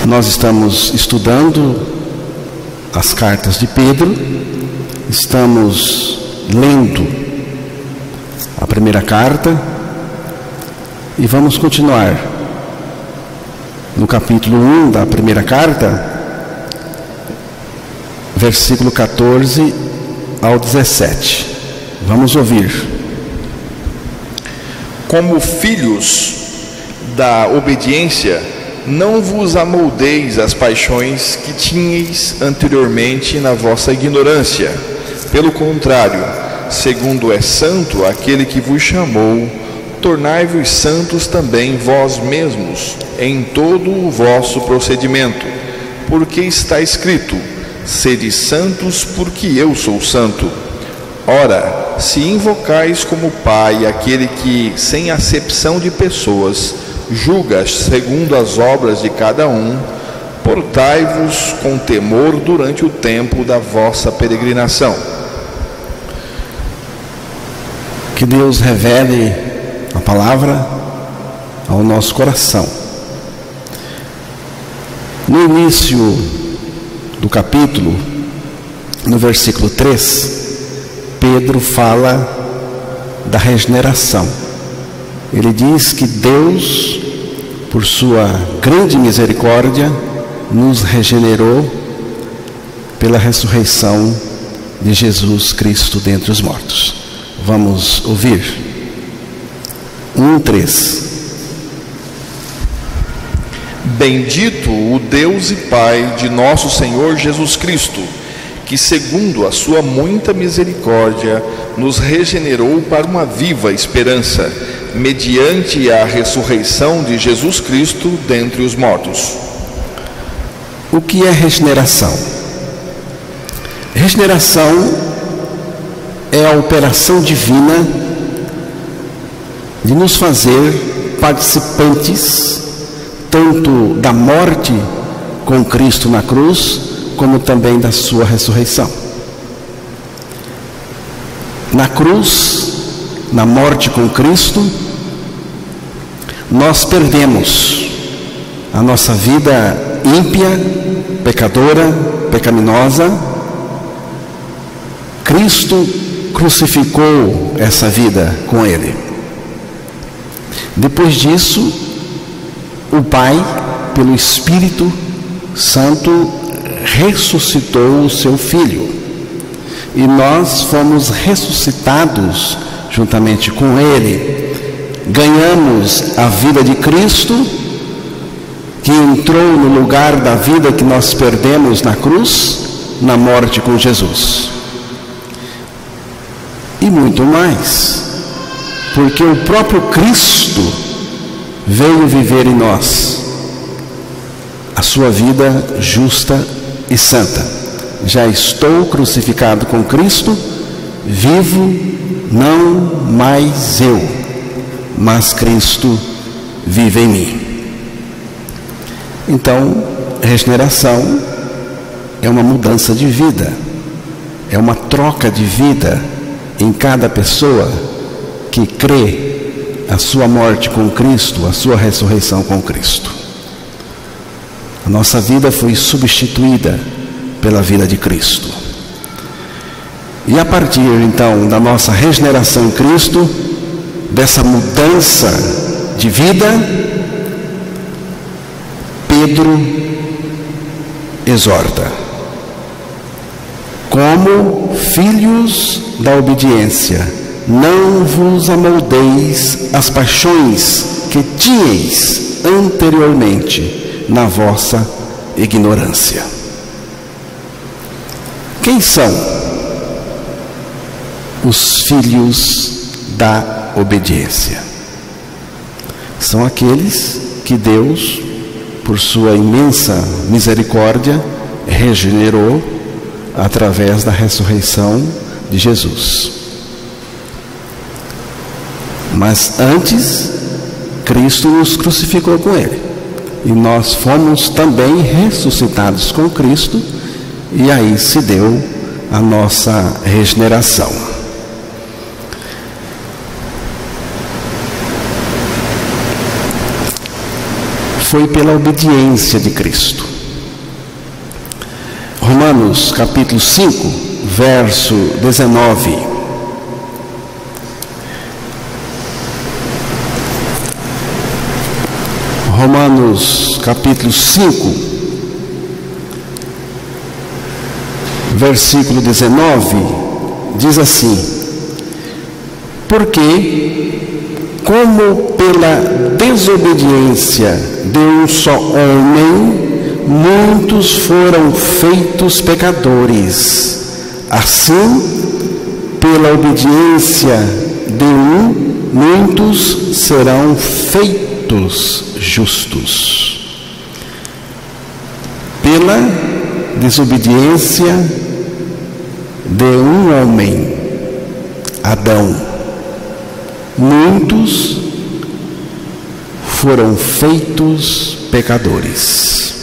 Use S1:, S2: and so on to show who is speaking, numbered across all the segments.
S1: Nós estamos estudando as cartas de Pedro, estamos lendo a primeira carta e vamos continuar no capítulo 1 da primeira carta, versículo 14 ao 17. Vamos ouvir.
S2: Como filhos da obediência, não vos amoldeis às paixões que tinhais anteriormente na vossa ignorância. Pelo contrário, segundo é santo aquele que vos chamou, tornai-vos santos também vós mesmos, em todo o vosso procedimento. Porque está escrito: sede santos, porque eu sou santo. Ora, se invocais como Pai aquele que, sem acepção de pessoas, julga segundo as obras de cada um, portai-vos com temor durante o tempo da vossa peregrinação.
S1: Que Deus revele a palavra ao nosso coração. No início do capítulo, no versículo 3, Pedro fala da regeneração. Ele diz que Deus, por sua grande misericórdia, nos regenerou pela ressurreição de Jesus Cristo dentre os mortos. Vamos ouvir. 1:3.
S2: Bendito o Deus e Pai de nosso Senhor Jesus Cristo, que segundo a sua muita misericórdia nos regenerou para uma viva esperança, mediante a ressurreição de Jesus Cristo dentre os mortos.
S1: O que é regeneração? Regeneração é a operação divina de nos fazer participantes tanto da morte com Cristo na cruz, como também da sua ressurreição. Na cruz, na morte com Cristo, nós perdemos a nossa vida ímpia, pecadora, pecaminosa. Cristo crucificou essa vida com Ele. Depois disso, o Pai, pelo Espírito Santo, ressuscitou o seu Filho. E nós fomos ressuscitados juntamente com Ele. Ganhamos a vida de Cristo, que entrou no lugar da vida que nós perdemos na cruz, na morte com Jesus. E muito mais, porque o próprio Cristo veio viver em nós a sua vida justa e santa. Já estou crucificado com Cristo, vivo não mais eu, mas Cristo vive em mim. Então, regeneração é uma mudança de vida, é uma troca de vida em cada pessoa que crê a sua morte com Cristo, a sua ressurreição com Cristo. A nossa vida foi substituída pela vida de Cristo. E a partir então da nossa regeneração em Cristo, dessa mudança de vida, Pedro exorta: como filhos da obediência, não vos amoldeis às paixões que tinhais anteriormente na vossa ignorância. Quem são os filhos da obediência? São aqueles que Deus, por sua imensa misericórdia, regenerou através da ressurreição de Jesus. Mas antes, Cristo nos crucificou com Ele. E nós fomos também ressuscitados com Cristo, e aí se deu a nossa regeneração. foi pela obediência de Cristo. Romanos capítulo 5, verso 19. Romanos capítulo 5, versículo 19, diz assim: porque, como pela desobediência de um só homem, muitos foram feitos pecadores, assim, pela obediência de um, muitos serão feitos justos. Pela desobediência de um homem, Adão, muitos foram feitos pecadores.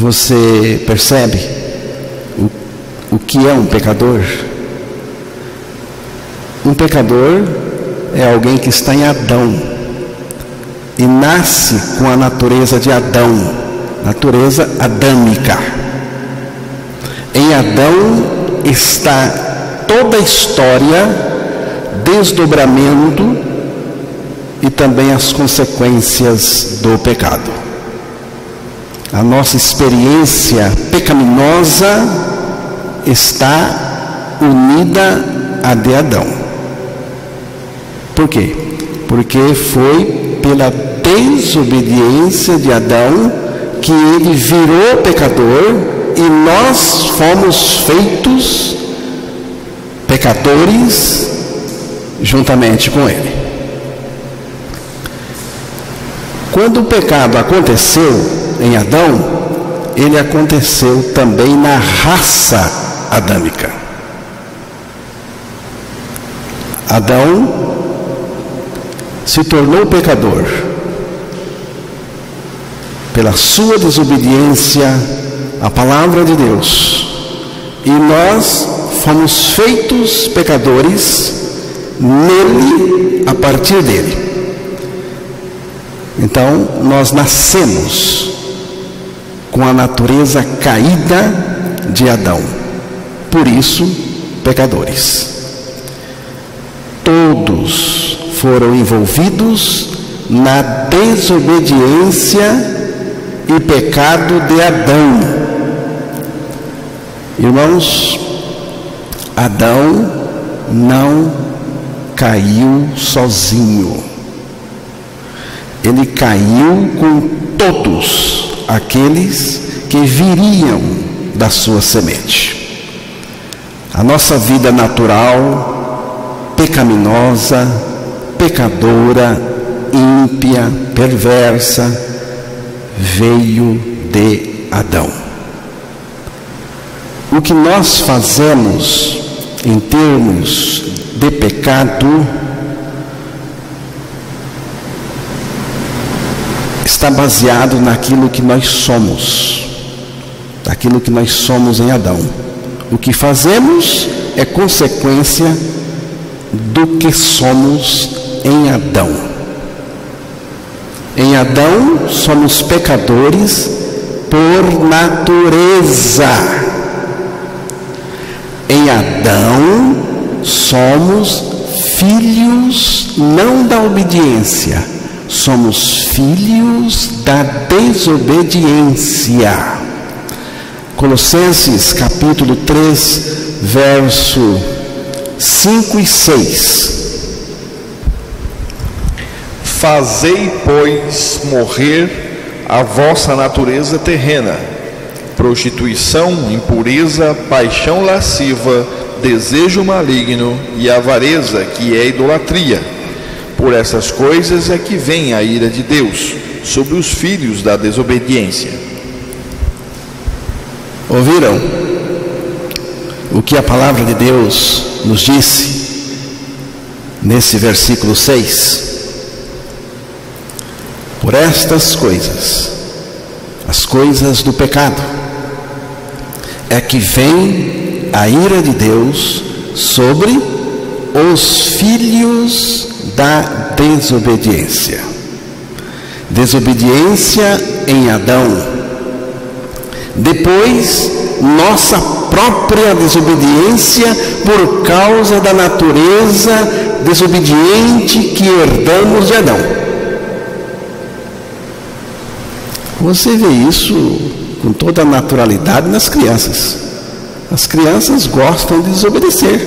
S1: Você percebe o que é um pecador? Um pecador é alguém que está em Adão e nasce com a natureza de Adão, natureza adâmica. Em Adão está toda a história, desdobramento e também as consequências do pecado. A nossa experiência pecaminosa está unida à de Adão. Por quê? Porque foi pela desobediência de Adão que ele virou pecador e nós fomos feitos pecadores juntamente com ele. Quando o pecado aconteceu em Adão, ele aconteceu também na raça adâmica. Adão se tornou pecador pela sua desobediência à palavra de Deus, e nós fomos feitos pecadores nele, a partir dele. Então nós nascemos com a natureza caída de Adão, por isso pecadores. Todos foram envolvidos na desobediência e pecado de Adão. Irmãos, Adão não caiu sozinho. Ele caiu com todos aqueles que viriam da sua semente. A nossa vida natural, pecaminosa, pecadora, ímpia, perversa, veio de Adão. O que nós fazemos em termos de pecado está baseado naquilo que nós somos, daquilo que nós somos em Adão. O que fazemos é consequência do que somos em Adão. Em Adão somos pecadores por natureza. Em Adão somos filhos não da obediência, somos filhos da desobediência. Colossenses capítulo 3, verso 5 e 6.
S2: Fazei, pois, morrer a vossa natureza terrena: prostituição, impureza, paixão lasciva, desejo maligno e avareza, que é idolatria. Por essas coisas é que vem a ira de Deus sobre os filhos da desobediência.
S1: Ouviram o que a palavra de Deus nos disse nesse versículo 6? Por estas coisas, as coisas do pecado, é que vem a ira de Deus sobre os filhos da desobediência. desobediência em Adão. Depois, nossa própria desobediência por causa da natureza desobediente que herdamos de Adão. Você vê isso com toda a naturalidade nas crianças. As crianças gostam de desobedecer.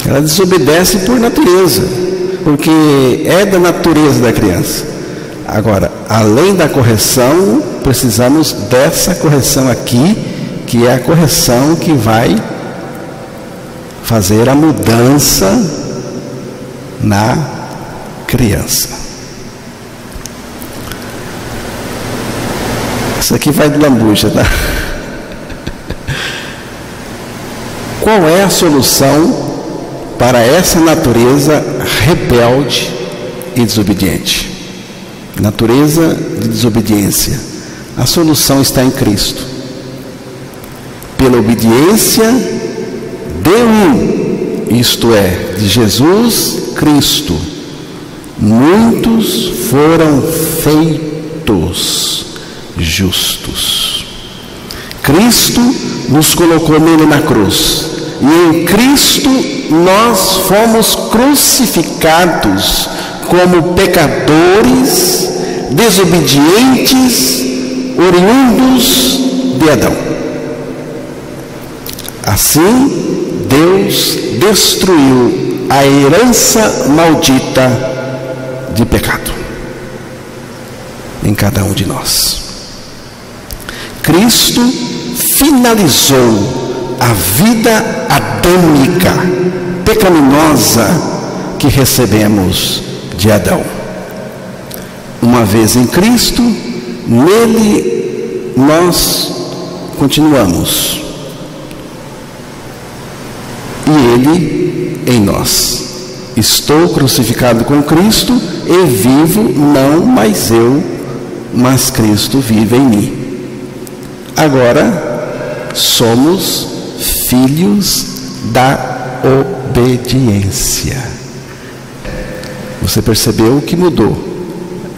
S1: Ela desobedece por natureza, porque é da natureza da criança. Agora, além da correção, precisamos dessa correção aqui, que é a correção que vai fazer a mudança na criança. Isso aqui vai de lambuja, tá? Qual é a solução para essa natureza rebelde e desobediente? Natureza de desobediência. A solução está em Cristo. Pela obediência de um, isto é, de Jesus Cristo, muitos foram feitos justos. Cristo nos colocou nele na cruz, e em Cristo nós fomos crucificados como pecadores, desobedientes, oriundos de Adão. Assim, Deus destruiu a herança maldita de pecado em cada um de nós. Cristo finalizou a vida adâmica, pecaminosa que recebemos de Adão. Uma vez em Cristo, nele nós continuamos, e ele em nós. Estou crucificado com Cristo e vivo, não mais eu, mas Cristo vive em mim. Agora somos filhos da obediência. Você percebeu que mudou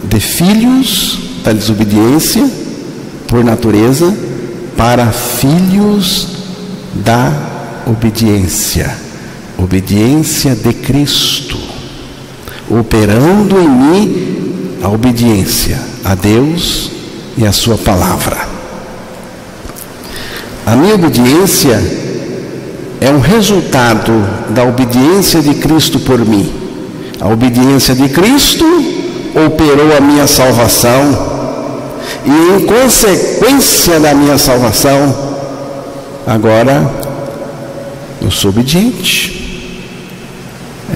S1: de filhos da desobediência por natureza para filhos da obediência. Obediência de Cristo, operando em mim a obediência a Deus e a sua palavra. A minha obediência é um resultado da obediência de Cristo por mim. A obediência de Cristo operou a minha salvação, e em consequência da minha salvação, agora eu sou obediente.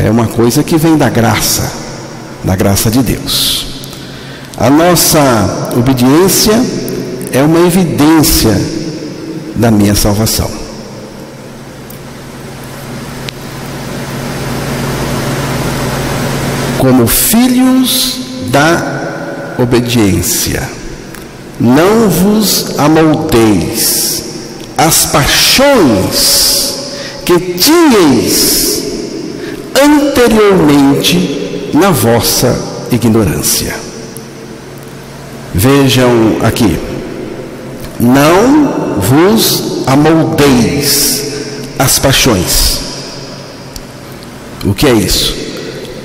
S1: É uma coisa que vem da graça de Deus. A nossa obediência é uma evidência da minha salvação. Como filhos da obediência, não vos amoldeis às paixões que tinhais anteriormente na vossa ignorância. Vejam aqui: não vos amoldeis às paixões. O que é isso?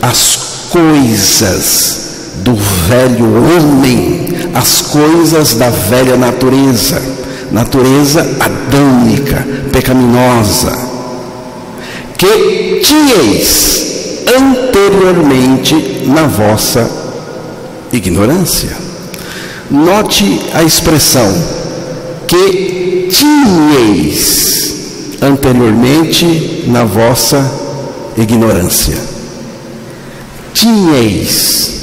S1: As coisas do velho homem, as coisas da velha natureza, natureza adâmica, pecaminosa, que tinhais anteriormente na vossa ignorância. Note a expressão que tinhais anteriormente na vossa ignorância. Tinhais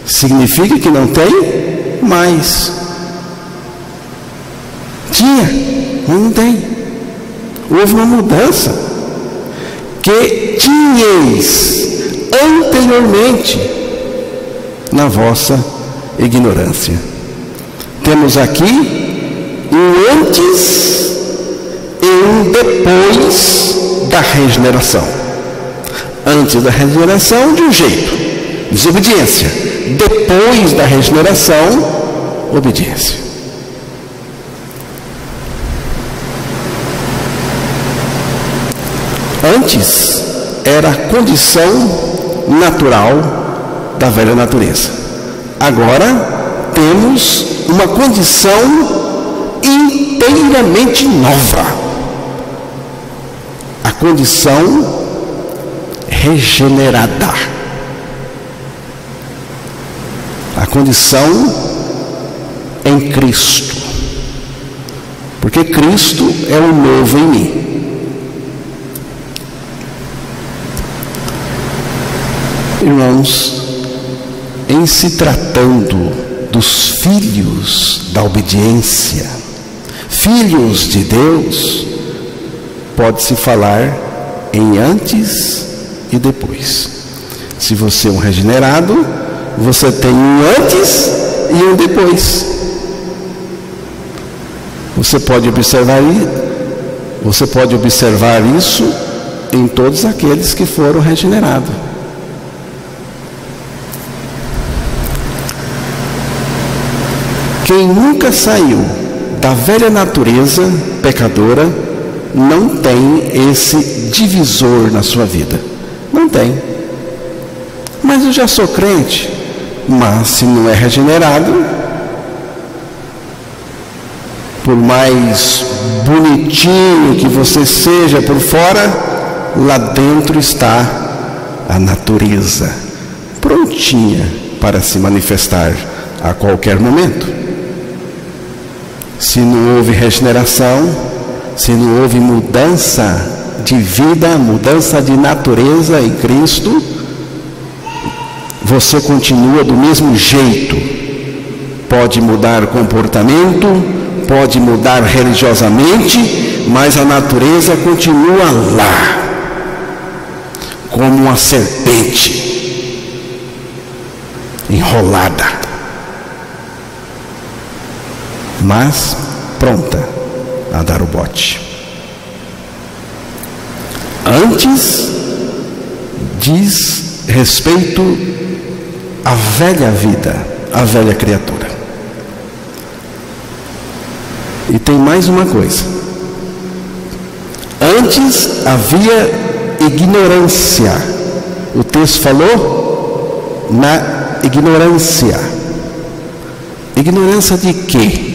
S1: significa que não tem mais. Tinha, mas não tem. Houve uma mudança. Que tinhais anteriormente na vossa ignorância. Temos aqui um antes e um depois da regeneração. Antes da regeneração de um jeito, desobediência. Depois da regeneração, obediência. Antes era a condição natural da velha natureza. Agora temos uma condição inteiramente nova. A condição regenerada. A condição em Cristo. Porque Cristo é o novo em mim. Irmãos, em se tratando dos filhos da obediência, filhos de Deus, pode-se falar em antes e depois. Se você é um regenerado, você tem um antes e um depois. Você pode observar isso em todos aqueles que foram regenerados. Quem nunca saiu da velha natureza pecadora não tem esse divisor na sua vida. Não tem. Mas eu já sou crente. Mas se não é regenerado, por mais bonitinho que você seja por fora, lá dentro está a natureza, prontinha para se manifestar a qualquer momento. Se não houve regeneração, se não houve mudança de vida, mudança de natureza em Cristo, você continua do mesmo jeito. Pode mudar o comportamento, pode mudar religiosamente, mas a natureza continua lá, como uma serpente enrolada, mas pronta a dar o bote. Antes diz respeito à velha vida, à velha criatura. E tem mais uma coisa. Antes havia ignorância. O texto falou na ignorância. Ignorância de quê?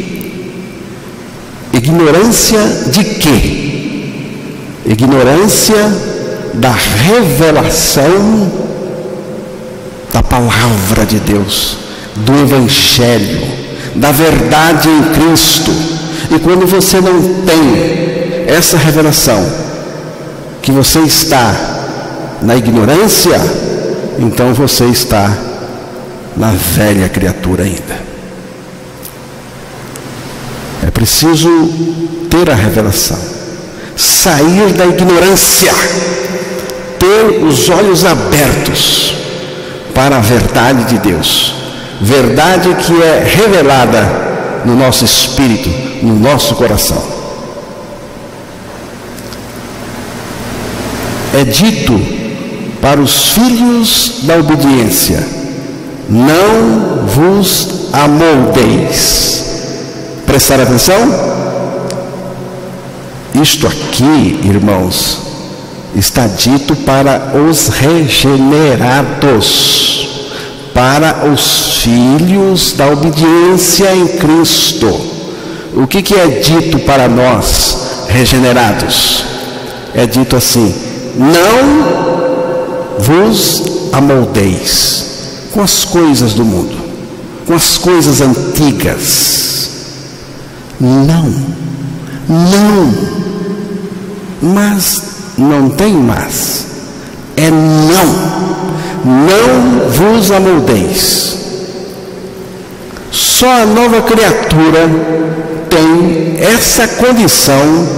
S1: Ignorância de quê? Ignorância da revelação da palavra de Deus, do Evangelho, da verdade em Cristo. E quando você não tem essa revelação, que você está na ignorância, então você está na velha criatura ainda. É preciso ter a revelação, sair da ignorância, ter os olhos abertos para a verdade de Deus, verdade que é revelada no nosso espírito, no nosso coração. É dito para os filhos da obediência: não vos amoldeis. Prestar atenção? Isto aqui, irmãos, está dito para os regenerados, para os filhos da obediência em Cristo. O que é dito para nós regenerados? É dito assim: não vos amoldeis com as coisas do mundo, com as coisas antigas. Não, mas não tem mais, é não vos amoldeis. Só a nova criatura tem essa condição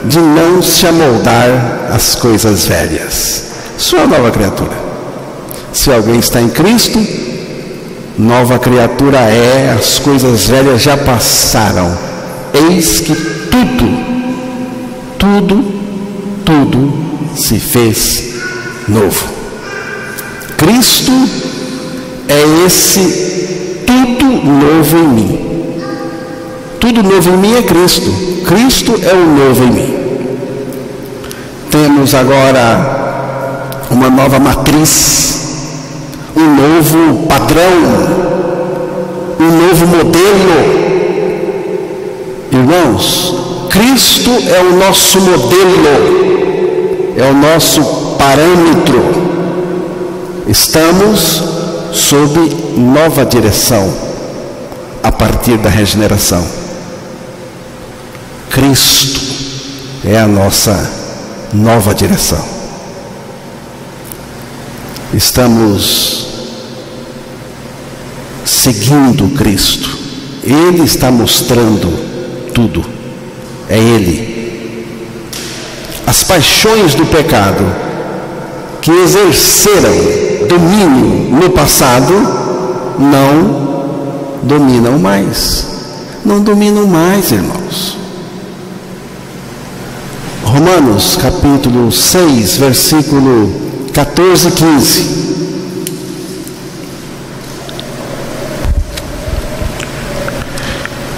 S1: de não se amoldar às coisas velhas. Só a nova criatura. Se alguém está em Cristo, nova criatura é, as coisas velhas já passaram, eis que tudo se fez novo. Cristo é esse tudo novo em mim. Tudo novo em mim é Cristo. Cristo é o novo em mim. Temos agora uma nova matriz, um novo padrão, um novo modelo. Irmãos, Cristo é o nosso modelo, é o nosso parâmetro. Estamos sob nova direção a partir da regeneração. Cristo é a nossa nova direção. Estamos seguindo Cristo. Ele está mostrando tudo. É Ele. As paixões do pecado que exerceram domínio no passado não dominam mais. Não dominam mais, irmãos. Romanos capítulo 6, versículo 14 e 15.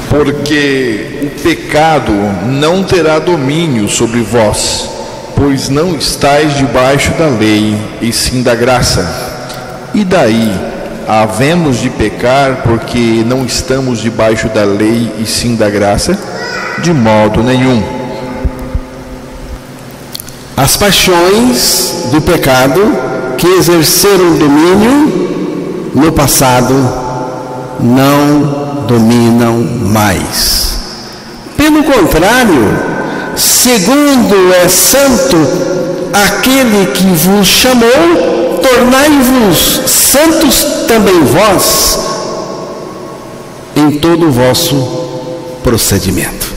S2: Porque o pecado não terá domínio sobre vós, pois não estáis debaixo da lei, e sim da graça. E daí, havemos de pecar porque não estamos debaixo da lei, e sim da graça? De modo nenhum.
S1: As paixões do pecado que exerceram domínio no passado não dominam mais. Pelo contrário, segundo é santo aquele que vos chamou, tornai-vos santos também vós em todo o vosso procedimento.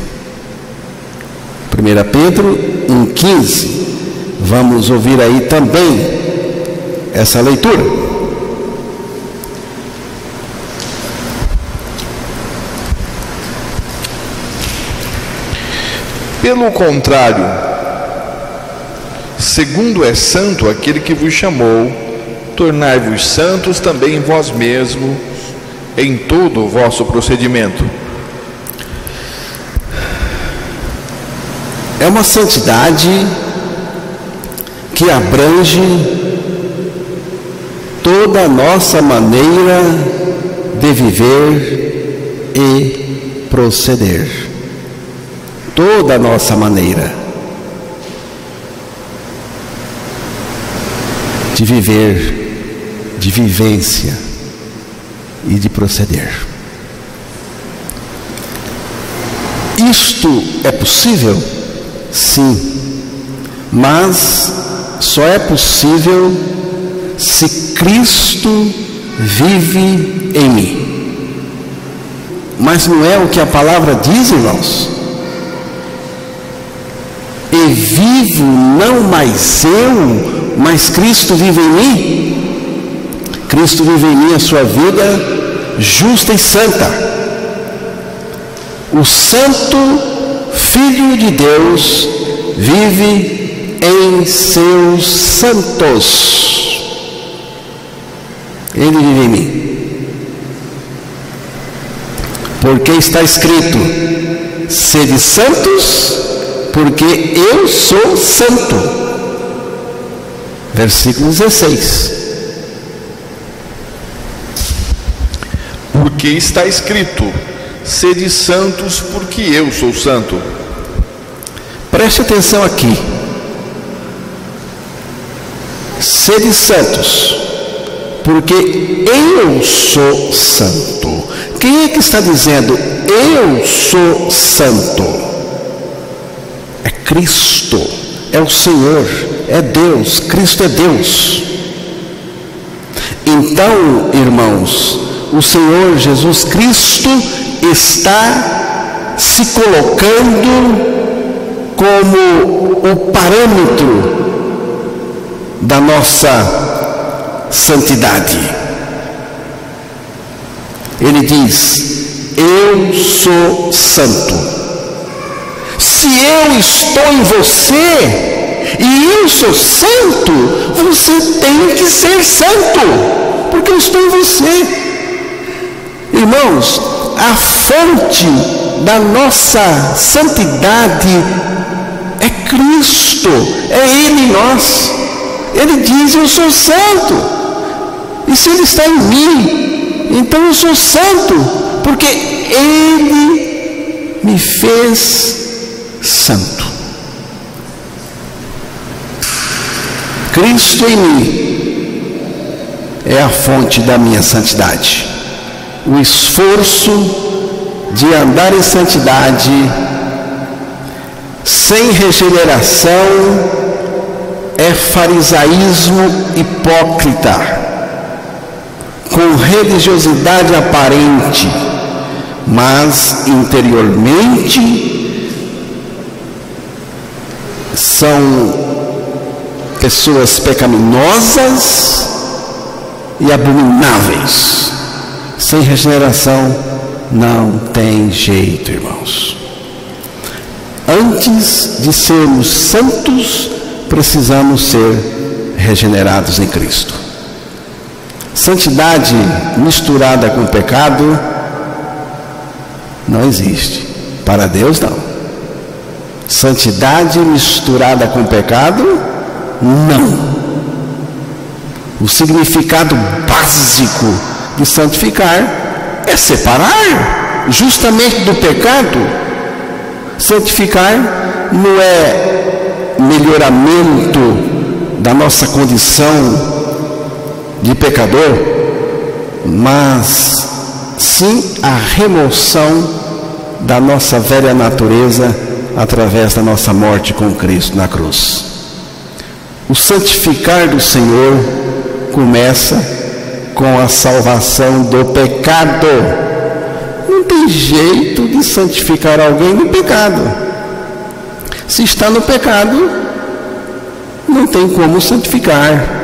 S1: 1 Pedro 1,15. Vamos ouvir aí também essa leitura.
S2: Pelo contrário, segundo é santo aquele que vos chamou, tornai-vos santos também vós mesmos em todo o vosso procedimento.
S1: É uma santidade que abrange toda a nossa maneira de viver e proceder. Toda a nossa maneira de viver, de vivência e de proceder. Isto é possível? Sim, mas só é possível se Cristo vive em mim. Mas não é o que a palavra diz, irmãos? E vivo não mais eu, mas Cristo vive em mim. Cristo vive em mim a sua vida justa e santa. O Santo Filho de Deus vive em seus santos. Ele vive em mim. Porque está escrito: sede santos, porque eu sou santo. Versículo 16.
S2: Porque está escrito: sede santos, porque eu sou santo.
S1: Preste atenção aqui. Sede santos, porque eu sou santo. Quem é que está dizendo eu sou santo? É Cristo, é o Senhor, é Deus. Cristo é Deus. Então, irmãos, o Senhor Jesus Cristo está se colocando como o parâmetro da nossa santidade. Ele diz: eu sou santo. Se eu estou em você, e eu sou santo, você tem que ser santo, porque eu estou em você. Irmãos, a fonte da nossa santidade é Cristo, é Ele em nós. Ele diz: eu sou santo, e se Ele está em mim, então eu sou santo, porque Ele me fez santo. Cristo em mim é a fonte da minha santidade. O esforço de andar em santidade sem regeneração é farisaísmo hipócrita, com religiosidade aparente, mas interiormente são pessoas pecaminosas e abomináveis. Sem regeneração não tem jeito, irmãos. Antes de sermos santos, precisamos ser regenerados em Cristo. Santidade misturada com pecado não existe. Para Deus, não. Santidade misturada com pecado, não. O significado básico de santificar é separar justamente do pecado. Santificar não é melhoramento da nossa condição de pecador, mas sim a remoção da nossa velha natureza através da nossa morte com Cristo na cruz. O santificar do Senhor começa com a salvação do pecado. Não tem jeito de santificar alguém no pecado. Se está no pecado, não tem como santificar.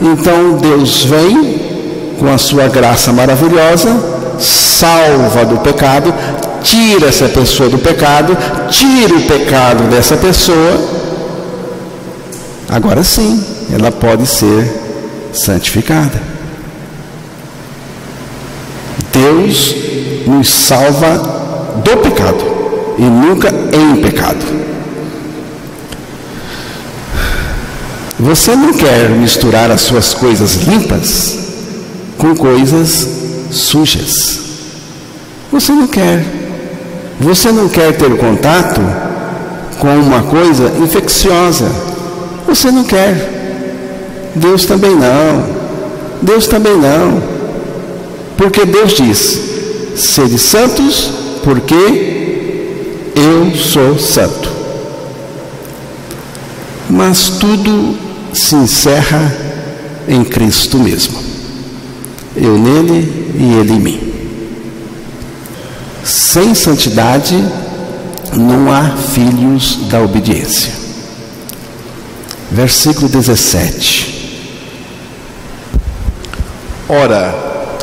S1: Então Deus vem com a sua graça maravilhosa, salva do pecado, tira essa pessoa do pecado, tira o pecado dessa pessoa. Agora sim, ela pode ser santificada. Deus nos salva do pecado e nunca em pecado. Você não quer misturar as suas coisas limpas com coisas sujas. Você não quer. Você não quer ter contato com uma coisa infecciosa. Você não quer. Deus também não. Deus também não. Porque Deus diz: sede santos, porque eu sou santo. Mas tudo se encerra em Cristo mesmo. Eu nele e ele em mim. Sem santidade não há filhos da obediência. Versículo 17.
S2: Ora,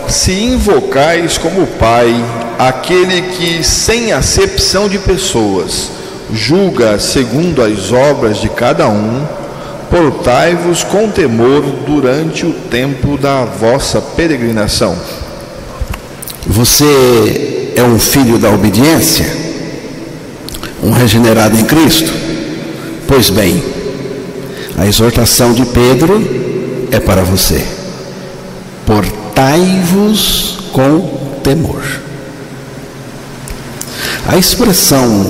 S2: se invocais como Pai aquele que, sem acepção de pessoas, julga segundo as obras de cada um, portai-vos com temor durante o tempo da vossa peregrinação.
S1: Você é um filho da obediência? Um regenerado em Cristo? Pois bem, a exortação de Pedro é para você. Portai-vos com temor. A expressão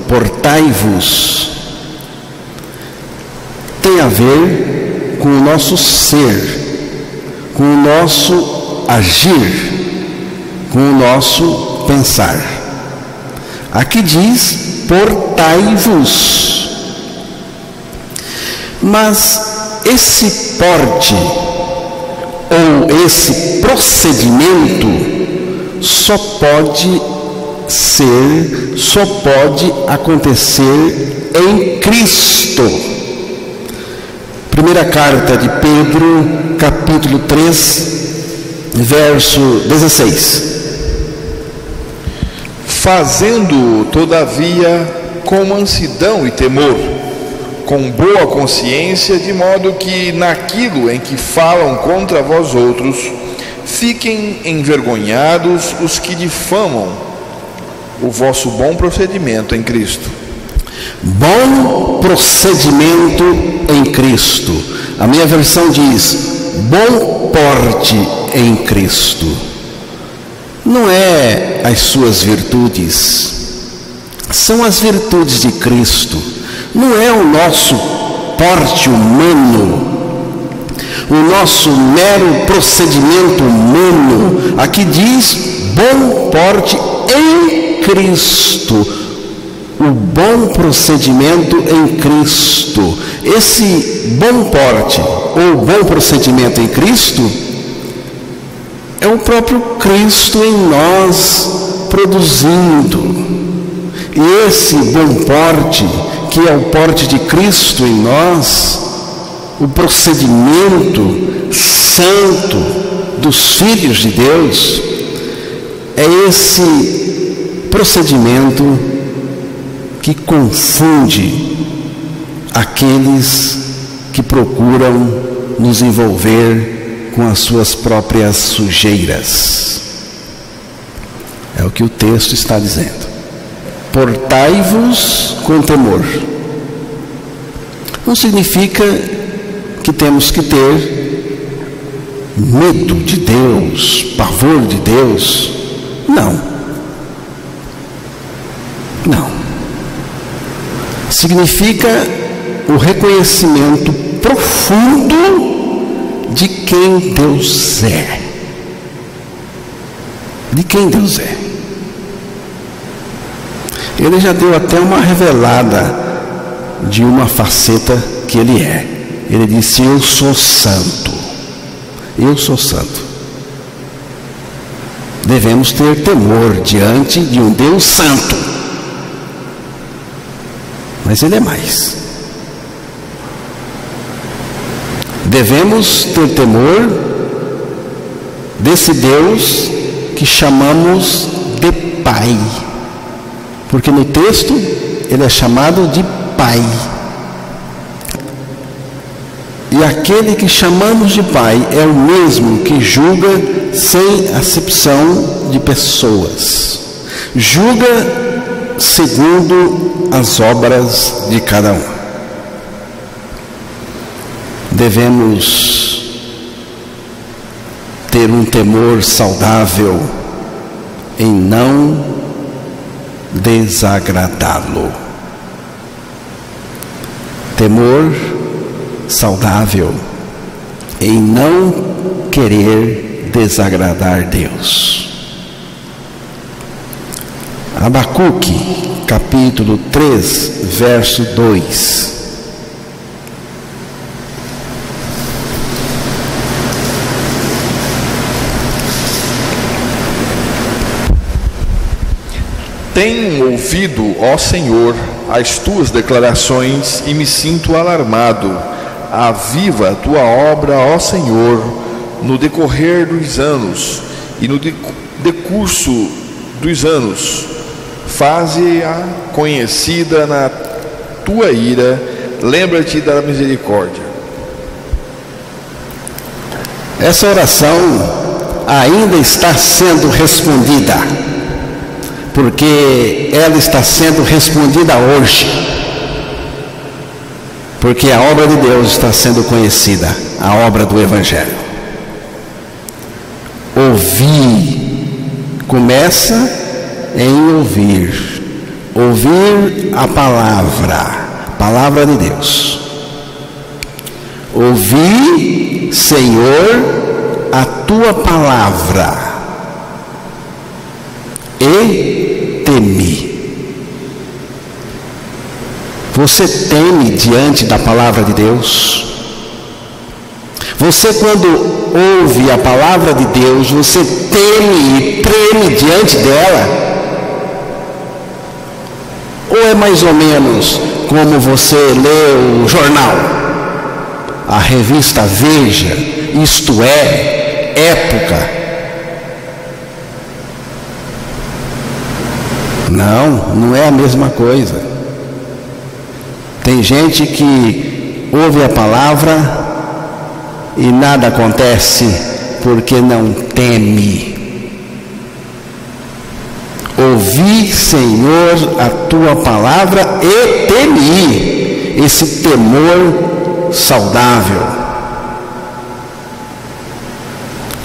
S1: portai-vos tem a ver com o nosso ser, com o nosso agir, com o nosso pensar. Aqui diz portai-vos. Mas esse porte ou esse procedimento só pode acontecer em Cristo. Primeira carta de Pedro, capítulo 3, verso 16.
S2: Fazendo, todavia, com mansidão e temor, com boa consciência, de modo que naquilo em que falam contra vós outros, fiquem envergonhados os que difamam o vosso bom procedimento em Cristo.
S1: Bom procedimento em Cristo. A minha versão diz: bom porte em Cristo. Não é as suas virtudes, são as virtudes de Cristo. Não é o nosso porte humano, o nosso mero procedimento humano. Aqui diz bom porte em Cristo. O bom procedimento em Cristo. Esse bom porte ou bom procedimento em Cristo é o próprio Cristo em nós produzindo. E esse bom porte, que é o porte de Cristo em nós, o procedimento santo dos filhos de Deus, é esse procedimento que confunde aqueles que procuram nos envolver com as suas próprias sujeiras. É o que o texto está dizendo. Portai-vos com temor. Não significa que temos que ter medo de Deus, pavor de Deus. Não. Não. Significa o reconhecimento profundo de quem Deus é. De quem Deus é. Ele já deu até uma revelada de uma faceta que ele é. Ele disse: eu sou santo. Eu sou santo. Devemos ter temor diante de um Deus santo. Mas ele é mais. Devemos ter temor desse Deus que chamamos de Pai. Porque no texto ele é chamado de Pai. E aquele que chamamos de Pai é o mesmo que julga sem acepção de pessoas. Julga segundo as obras de cada um. Devemos ter um temor saudável em não desagradá-lo. Temor saudável em não querer desagradar Deus. Abacuque, capítulo 3, verso 2.
S2: Tenho ouvido, ó Senhor, as tuas declarações e me sinto alarmado. Aviva a tua obra, ó Senhor, no decorrer dos anos e no decurso dos anos. Faze-a conhecida na tua ira, lembra-te da misericórdia.
S1: Essa oração ainda está sendo respondida, porque ela está sendo respondida hoje, porque a obra de Deus está sendo conhecida, a obra do Evangelho. Ouvir, começa em ouvir a palavra de Deus. Ouvir, Senhor, a tua palavra e teme. Você teme diante da palavra de Deus? Você, quando ouve a palavra de Deus, você teme e treme diante dela? Ou é mais ou menos como você lê o jornal, a revista Veja, Isto É, Época? Não, não é a mesma coisa. Tem gente que ouve a palavra e nada acontece porque não teme. Ouvi, Senhor, a tua palavra e temi. Esse temor saudável.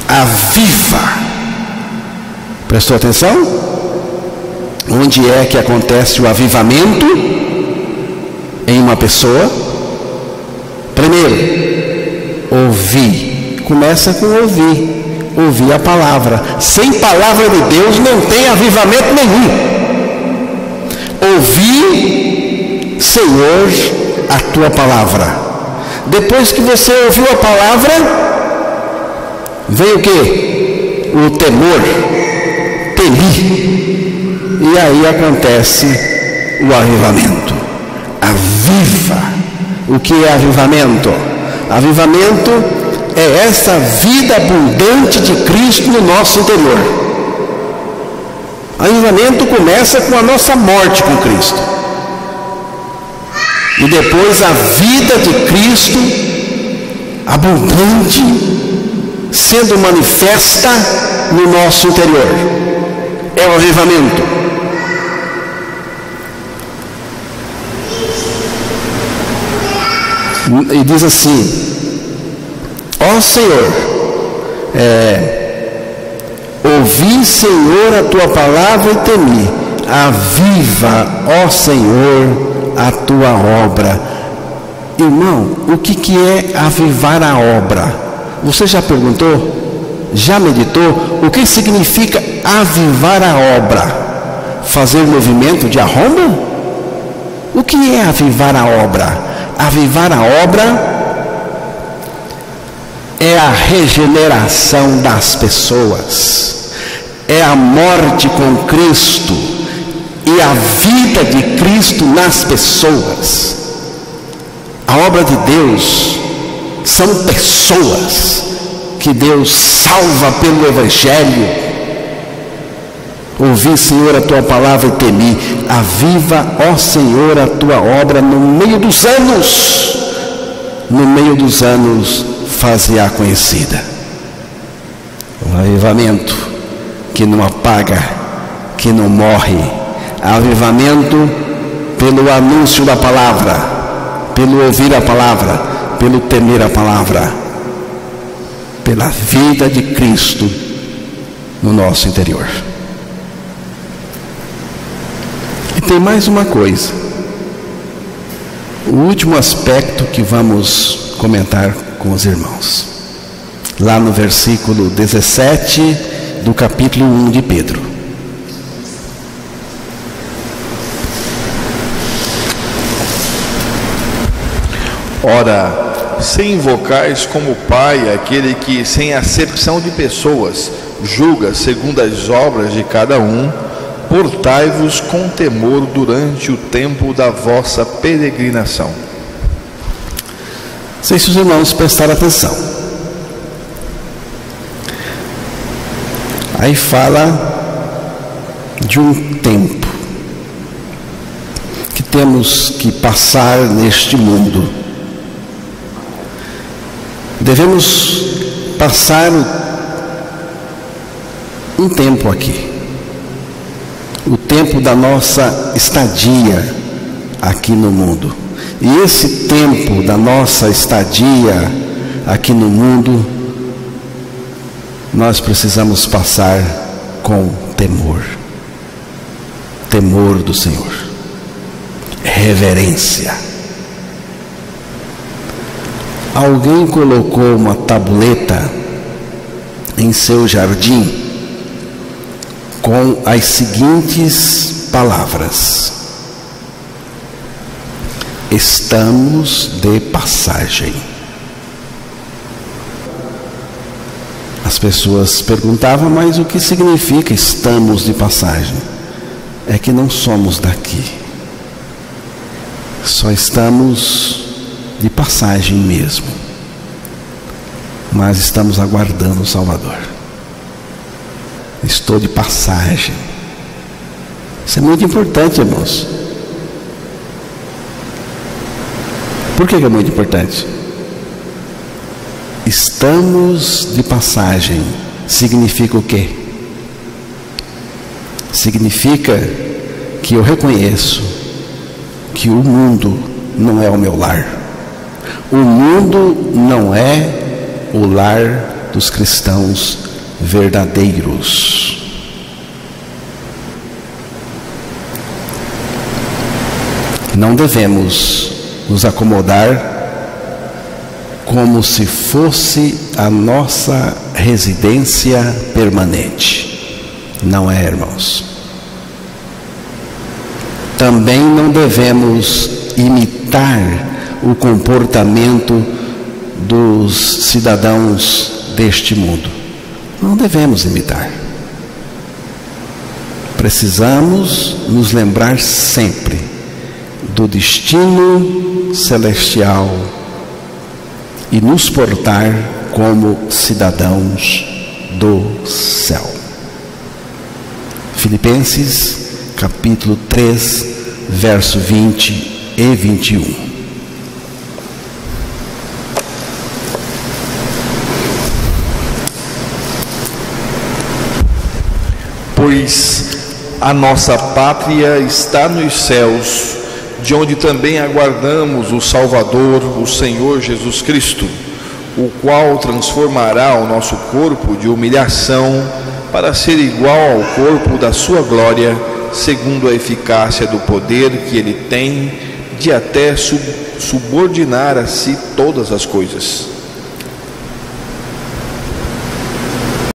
S1: Aviva. Prestou atenção? Onde é que acontece o avivamento em uma pessoa? Primeiro, ouvir. Começa com ouvir. Ouvir a palavra. Sem palavra de Deus não tem avivamento nenhum. Ouvir, Senhor, a tua palavra. Depois que você ouviu a palavra, vem o quê? O temor. Temi. E aí acontece o avivamento. Aviva. O que é avivamento? Avivamento é essa vida abundante de Cristo no nosso interior. Avivamento começa com a nossa morte com Cristo. E depois a vida de Cristo abundante sendo manifesta no nosso interior. É o avivamento. E diz assim: ó Senhor, ouvi, Senhor, a tua palavra e temi. Aviva, ó Senhor, a tua obra. Irmão, o que é avivar a obra? Você já perguntou? Já meditou? O que significa avivar a obra? Fazer movimento de arromba? O que é avivar a obra? Avivar a obra é a regeneração das pessoas, é a morte com Cristo e a vida de Cristo nas pessoas. A obra de Deus são pessoas que Deus salva pelo Evangelho. Ouvi, Senhor, a tua palavra e temi. Aviva, ó Senhor, a tua obra no meio dos anos. No meio dos anos faz-a conhecida. Um avivamento que não apaga, que não morre. Avivamento pelo anúncio da palavra, pelo ouvir a palavra, pelo temer a palavra, pela vida de Cristo no nosso interior. E tem mais uma coisa. O último aspecto que vamos comentar com os irmãos. Lá no versículo 17 do capítulo 1 de Pedro.
S2: Ora, se invocais como Pai aquele que, sem acepção de pessoas, julga segundo as obras de cada um, portai-vos com temor durante o tempo da vossa peregrinação.
S1: Não sei se os irmãos prestaram atenção. Aí fala de um tempo que temos que passar neste mundo. Devemos passar um tempo aqui. O tempo da nossa estadia aqui no mundo. E esse tempo da nossa estadia aqui no mundo, nós precisamos passar com temor. Temor do Senhor. Reverência. Alguém colocou uma tabuleta em seu jardim com as seguintes palavras: estamos de passagem. As pessoas perguntavam, mas o que significa estamos de passagem? É que não somos daqui. Só estamos de passagem mesmo. Mas estamos aguardando o Salvador. Estou de passagem. Isso é muito importante, irmãos. Por que é muito importante? Estamos de passagem. Significa o quê? Significa que eu reconheço que o mundo não é o meu lar. O mundo não é o lar dos cristãos verdadeiros. Não devemos nos acomodar como se fosse a nossa residência permanente. Não é, irmãos. Também não devemos imitar o comportamento dos cidadãos deste mundo. Não devemos imitar. Precisamos nos lembrar sempre do destino celestial e nos portar como cidadãos do céu. Filipenses capítulo 3, verso 20 e 21.
S2: Pois a nossa pátria está nos céus, de onde também aguardamos o Salvador, o Senhor Jesus Cristo, o qual transformará o nosso corpo de humilhação para ser igual ao corpo da sua glória, segundo a eficácia do poder que ele tem de até subordinar a si todas as coisas.